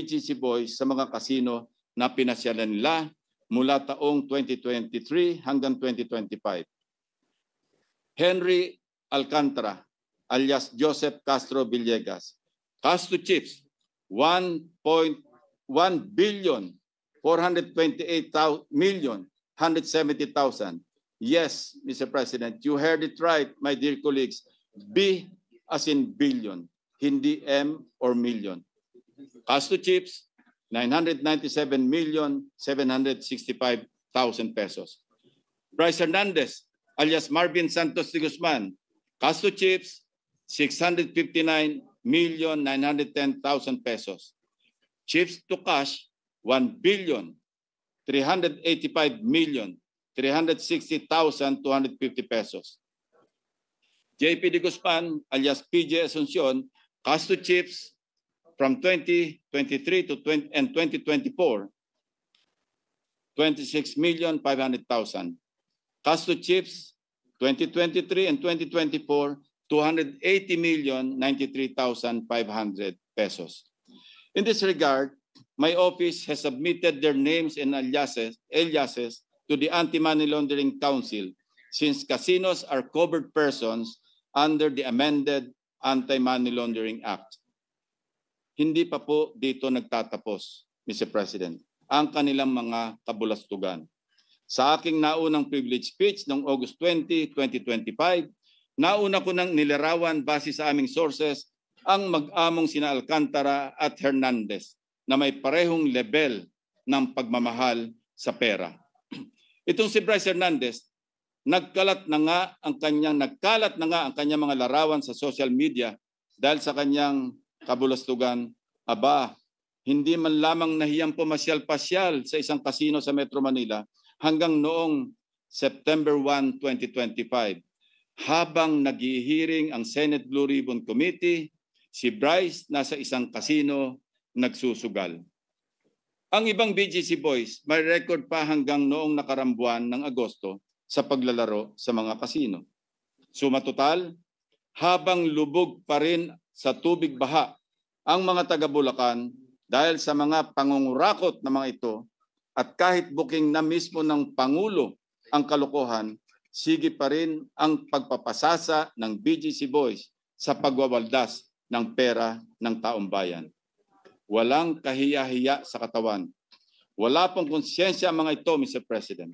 BGC Boys sa mga kasino na pinasyalan nila mula taong 2023 hanggang 2025. Henry Alcantara alias Joseph Castro Villegas. Cash to chips, 1.1 billion 428,170,000. Yes, Mr. President, you heard it right, my dear colleagues. B as in billion, hindi M or million. Cash to chips, 997,765,000 pesos. Bryce Hernandez, alias Marvin Santos de Guzman, cash to chips, 659,910,000 pesos. Chips to cash, 1,385,360,250 pesos. JP de Guzman, alias PJ Asuncion, cash to chips from 2023 to 2024, 26,500,000. Cash to chips, 2023 and 2024, 280,093,500 pesos. In this regard, my office has submitted their names and aliases to the Anti-Money Laundering Council since casinos are covered persons under the amended Anti-Money Laundering Act. Hindi pa po dito nagtatapos, Mr. President, ang kanilang mga kabulastugan. Sa aking naunang privilege speech noong August 20, 2025, nauna ko nang nilarawan base sa aming sources ang mag-among sina Alcantara at Hernandez na may parehong level ng pagmamahal sa pera. Itong si Bryce Hernandez, nagkalat na nga ang kanyang mga larawan sa social media dahil sa kanyang kabulastugan. Aba, hindi man lamang nahiyang pumasyal-pasyal sa isang kasino sa Metro Manila hanggang noong September 1, 2025. Habang naghihiring ang Senate Blue Ribbon Committee, si Bryce nasa isang kasino nagsusugal. Ang ibang BGC Boys may record pa hanggang noong nakaraang buwan ng Agosto sa paglalaro sa mga kasino. Suma total, habang lubog pa rin sa tubig baha ang mga taga-Bulacan dahil sa mga pangungurakot na mga ito at kahit booking na mismo ng Pangulo ang kalokohan, sige pa rin ang pagpapasasa ng BGC Boys sa pagwawaldas ng pera ng taong bayan. Walang kahiya-hiya sa katawan. Wala pong konsyensya ang mga ito, Mr. President.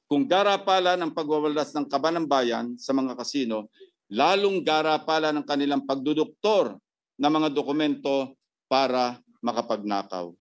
Kung garapala ng pagwawaldas ng kaban ng bayan sa mga kasino, lalong garapala ng kanilang pagduduktor ng mga dokumento para makapagnakaw.